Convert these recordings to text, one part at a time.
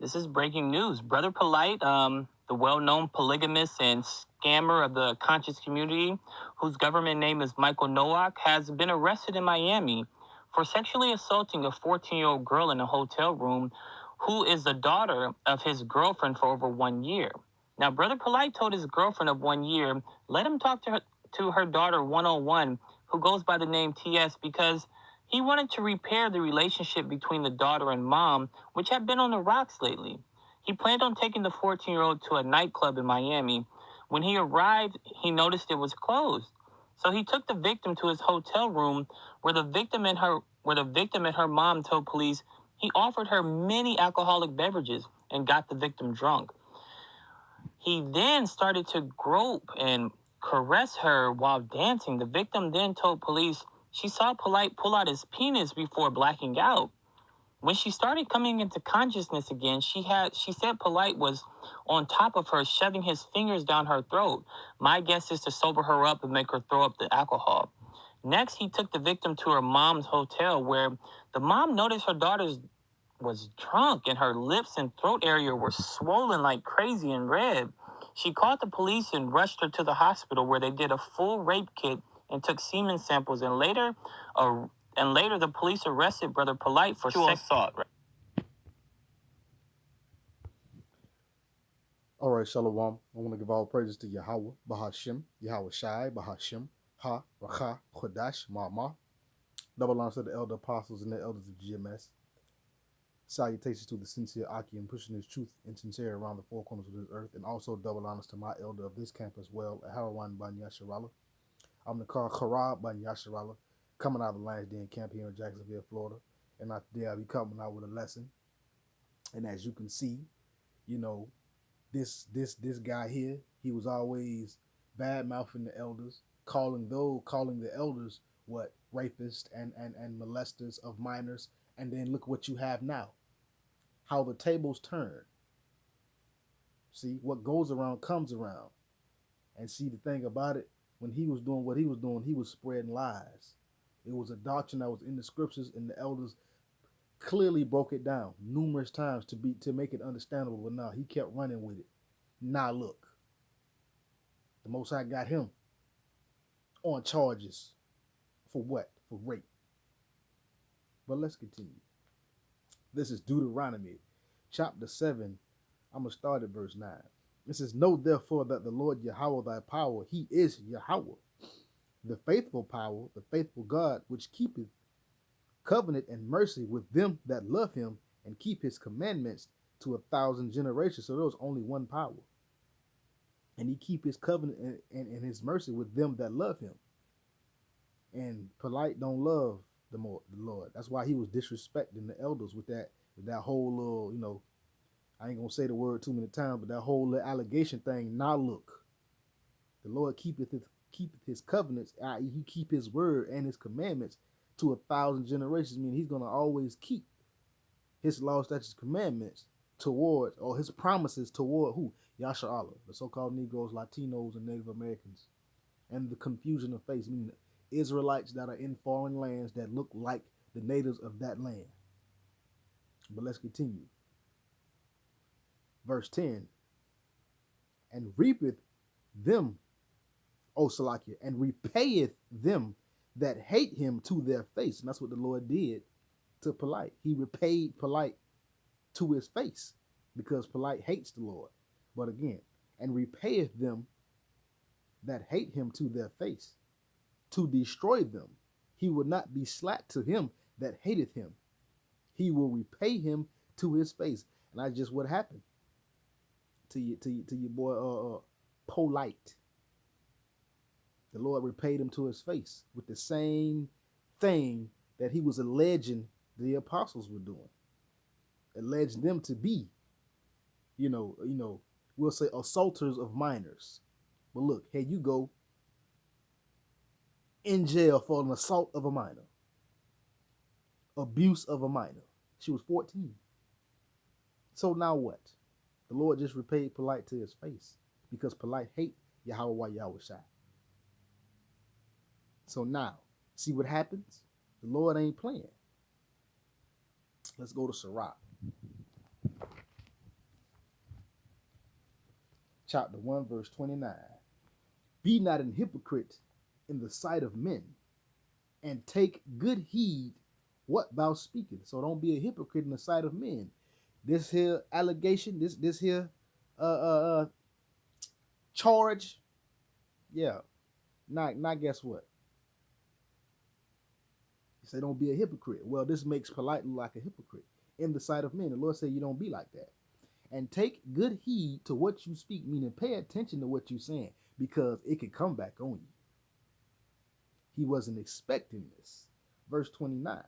This is breaking news. Brother Polight, the well-known polygamist and scammer of the conscious community, whose government name is Michael Nowak, has been arrested in Miami for sexually assaulting a 14-year-old girl in a hotel room who is the daughter of his girlfriend for over 1 year. Now, Brother Polight told his girlfriend of 1 year, let him talk to her daughter one-on-one, who goes by the name TS, because he wanted to repair the relationship between the daughter and mom, which had been on the rocks lately. He planned on taking the 14-year-old to a nightclub in Miami. When he arrived, he noticed it was closed. So he took the victim to his hotel room where the victim and her mom told police he offered her many alcoholic beverages and got the victim drunk. He then started to grope and caress her while dancing. The victim then told police she saw Polight pull out his penis before blacking out. When she started coming into consciousness again, she said Polight was on top of her, shoving his fingers down her throat. My guess is to sober her up and make her throw up the alcohol. Next, he took the victim to her mom's hotel, where the mom noticed her daughter was drunk and her lips and throat area were swollen like crazy and red. She called the police and rushed her to the hospital, where they did a full rape kit and took semen samples. And later the police arrested Brother Polight for sexual assault. All right, Shalom. I want to give all praises to Yahweh, Bahashim, Yahweh Shai, Bahashim, Ha, Racha, Chodash, Ma'ama. Double honors to the elder apostles and the elders of GMS. Salutations to the sincere Aki and pushing his truth and sincerity around the four corners of this earth. And also double honors to my elder of this camp as well, Harawan Ban Yasharala. I'm the Car Kharab Ban Yasharala, coming out of the Lions Den camp here in Jacksonville, Florida. And today I'll be coming out with a lesson. And as you can see, you know, this guy here, he was always bad mouthing the elders, calling the elders what, rapists and molesters of minors. And then look what you have now, how the tables turn. See, what goes around comes around. And see, the thing about it, when he was doing what he was doing, he was spreading lies. It was a doctrine that was in the scriptures, and the elders clearly broke it down numerous times to make it understandable. But now he kept running with it. Now look, the Most High got him on charges for what? For rape. But let's continue. This is Deuteronomy chapter 7. I'm going to start at verse 9. It says, know therefore that the Lord Yahweh thy power, he is Yahweh, the faithful power, the faithful God, which keepeth covenant and mercy with them that love him and keep his commandments to 1,000 generations. So there was only one power. And he keep his covenant and his mercy with them that love him. And Polight don't love the Lord. That's why he was disrespecting the elders with that whole little, you know, I ain't gonna say the word too many times, but that whole little allegation thing. Now look, the Lord keepeth his covenants, i.e., he keep his word and his commandments to 1,000 generations, meaning he's gonna always keep his law, statutes, commandments towards, or his promises toward who? Yasha Allah, the so-called Negroes, Latinos, and Native Americans, and the confusion of faith, meaning Israelites that are in foreign lands that look like the natives of that land. But let's continue. Verse 10, and reapeth them, O Salakia, and repayeth them that hate him to their face. And that's what the Lord did to Polight. He repaid Polight to his face because Polight hates the Lord. But again, and repayeth them that hate him to their face, to destroy them. He will not be slack to him that hateth him. He will repay him to his face. And that's just what happened to your boy Polight. The Lord repaid him to his face with the same thing that he was alleging the apostles were doing. Alleging them to be, you know, we'll say assaulters of minors. But look, here you go in jail for an assault of a minor. Abuse of a minor. She was 14. So now what? The Lord just repaid Polight to his face because Polight hate Yahweh Shai. So now, see what happens? The Lord ain't playing. Let's go to Sirach. chapter 1, verse 29. Be not an hypocrite in the sight of men, and take good heed what thou speakest. So don't be a hypocrite in the sight of men. This here allegation, this here uh uh, uh charge, yeah, not guess what? You say don't be a hypocrite. Well, this makes Polight look like a hypocrite in the sight of men. The Lord said you don't be like that. And take good heed to what you speak, meaning pay attention to what you're saying, because it could come back on you. He wasn't expecting this. Verse 29.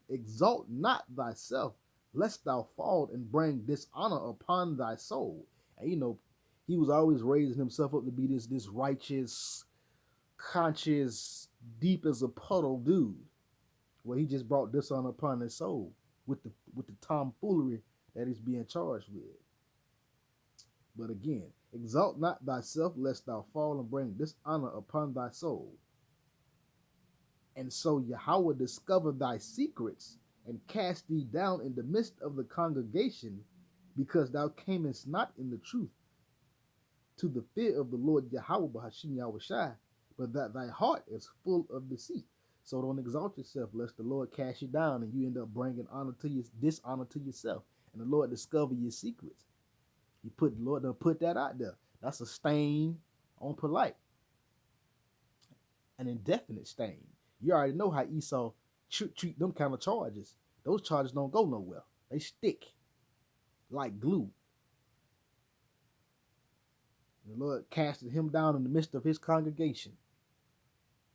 Exalt not thyself, lest thou fall and bring dishonor upon thy soul. And he was always raising himself up to be this righteous, conscious, deep as a puddle dude. Well, he just brought dishonor upon his soul with the tomfoolery that he's being charged with. But again, exalt not thyself, lest thou fall and bring dishonor upon thy soul. And so Yahweh discover thy secrets and cast thee down in the midst of the congregation, because thou camest not in the truth to the fear of the Lord Yahweh Bahashim Yahushai, but that thy heart is full of deceit. So don't exalt yourself, lest the Lord cast you down and you end up bringing dishonor to yourself, and the Lord discover your secrets. The Lord done put that out there. That's a stain on Polight, an indefinite stain. You already know how Esau treat them kind of charges. Those charges don't go nowhere. They stick like glue. The Lord casted him down in the midst of his congregation.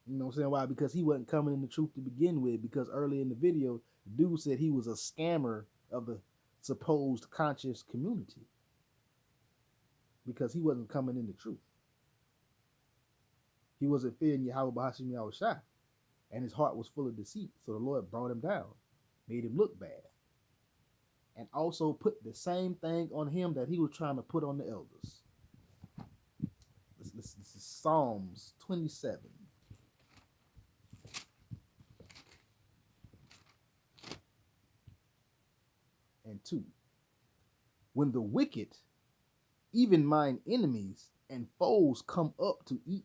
You know what I'm saying? Why? Because he wasn't coming in the truth to begin with. Because early in the video, the dude said he was a scammer of the supposed conscious community. Because he wasn't coming in the truth. He wasn't fearing Yahweh Bahashim Yahushai. And his heart was full of deceit. So the Lord brought him down, made him look bad, and also put the same thing on him that he was trying to put on the elders. This is Psalms 27. And 2. When the wicked, even mine enemies and foes, come up to eat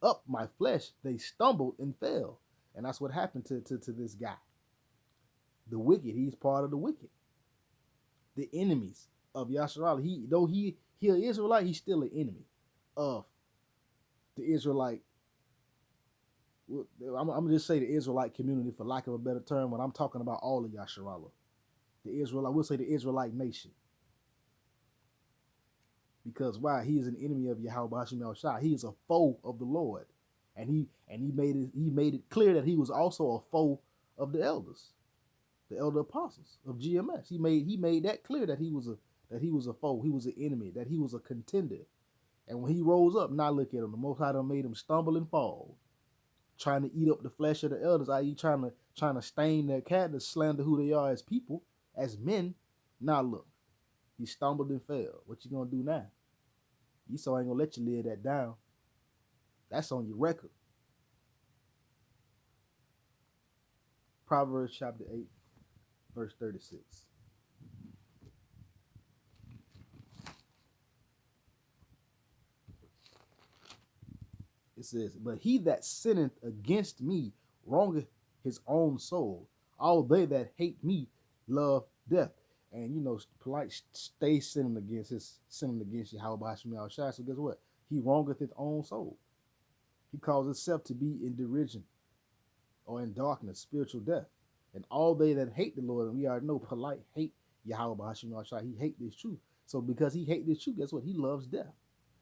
up my flesh, they stumbled and fell. And that's what happened to this guy. The wicked, he's part of the wicked. The enemies of Yasharallah. Though he an Israelite, he's still an enemy of the Israelite. I'm gonna just say the Israelite community, for lack of a better term, when I'm talking about all of Yasharallah. I will say the Israelite nation. Because why? He is an enemy of Yahweh Bahashim Yahushai. He is a foe of the Lord. And he made it clear that he was also a foe of the elders, the elder apostles of GMS. He made that clear that he was a foe, he was an enemy, that he was a contender. And when he rose up, now look at him. The Most High done made him stumble and fall, trying to eat up the flesh of the elders, i.e., trying to stain their character, slander who they are as people, as men. Now look, he stumbled and fell. What you gonna do now? Esau ain't gonna let you live that down. That's on your record. Proverbs chapter 8, verse 36. It says, but he that sinneth against me wrongeth his own soul. All they that hate me love death. And Polight stays sinning against Yahweh Hashem Yahushai. So guess what? He wrongeth his own soul. He calls himself to be in derision or in darkness, spiritual death. And all they that hate the Lord, and we already know Polight hate Yahweh Hashem Yahushai. He hate this truth. So because he hate this truth, guess what? He loves death.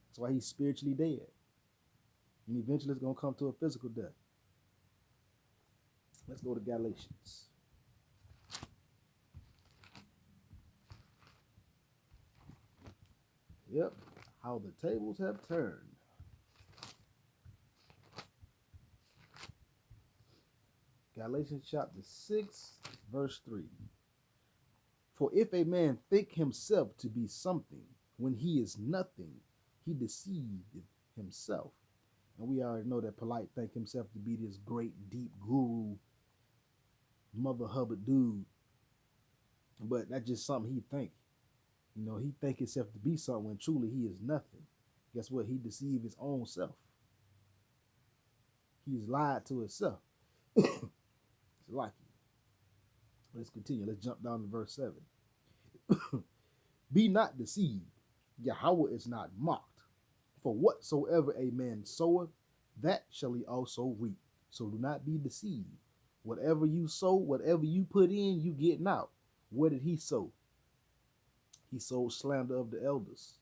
That's why he's spiritually dead. And eventually it's going to come to a physical death. Let's go to Galatians. Yep, how the tables have turned. Galatians chapter 6, verse 3. For if a man think himself to be something when he is nothing, he deceiveth himself. And we already know that Polight think himself to be this great, deep guru, Mother Hubbard dude. But that's just something he think. You know, he think himself to be something when truly he is nothing. Guess what? He deceived his own self. He's lied to himself. It's like it. Let's continue. Let's jump down to verse 7. Be not deceived. Yahweh is not mocked. For whatsoever a man soweth, that shall he also reap. So do not be deceived. Whatever you sow, whatever you put in, you getting out. What did he sow? He sowed slander of the elders,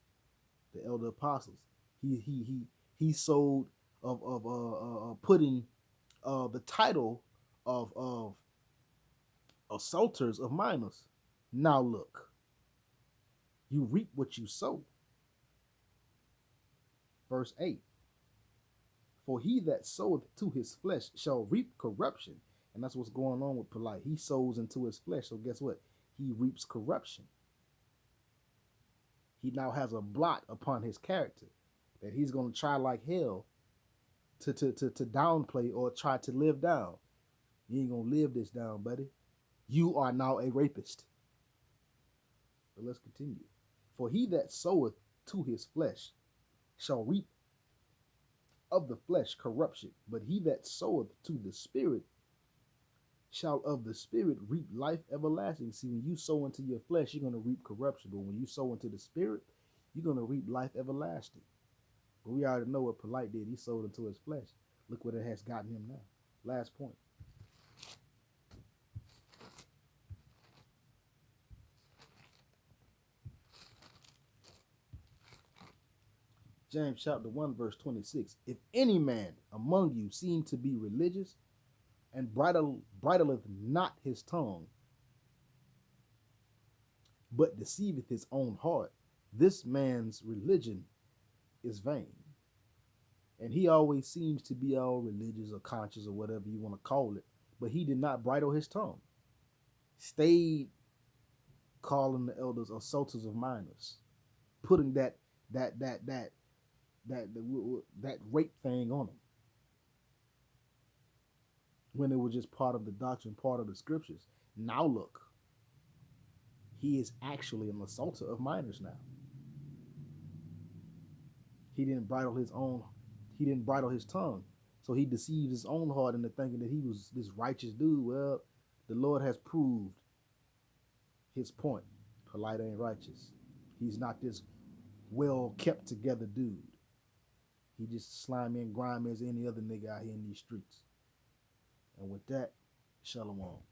the elder apostles. He sold of putting the title of assaulters of minors. Now look, you reap what you sow. Verse 8. For he that soweth to his flesh shall reap corruption. And that's what's going on with Polight. He sows into his flesh. So guess what? He reaps corruption. He now has a blot upon his character that he's going to try like hell to downplay or try to live down. You ain't going to live this down, buddy. You are now a rapist. But let's continue. For he that soweth to his flesh shall reap of the flesh corruption, but he that soweth to the Spirit shall of the Spirit reap life everlasting. See, when you sow into your flesh, you're going to reap corruption, but when you sow into the Spirit, you're going to reap life everlasting. But we already know what Polight did. He sowed into his flesh. Look what it has gotten him now. Last point. James chapter 1, verse 26. If any man among you seem to be religious and bridleth not his tongue, but deceiveth his own heart, this man's religion is vain. And he always seems to be all religious or conscious or whatever you want to call it, but he did not bridle his tongue. Stayed calling the elders assaulters of minors, putting that rape thing on them when it was just part of the doctrine, part of the scriptures. Now look, he is actually an assaulter of minors now. He didn't bridle his tongue. So he deceived his own heart into thinking that he was this righteous dude. Well, the Lord has proved his point. Polight ain't righteous. He's not this well kept together dude. He just slimy and grimy as any other nigga out here in these streets. And with that, shalom.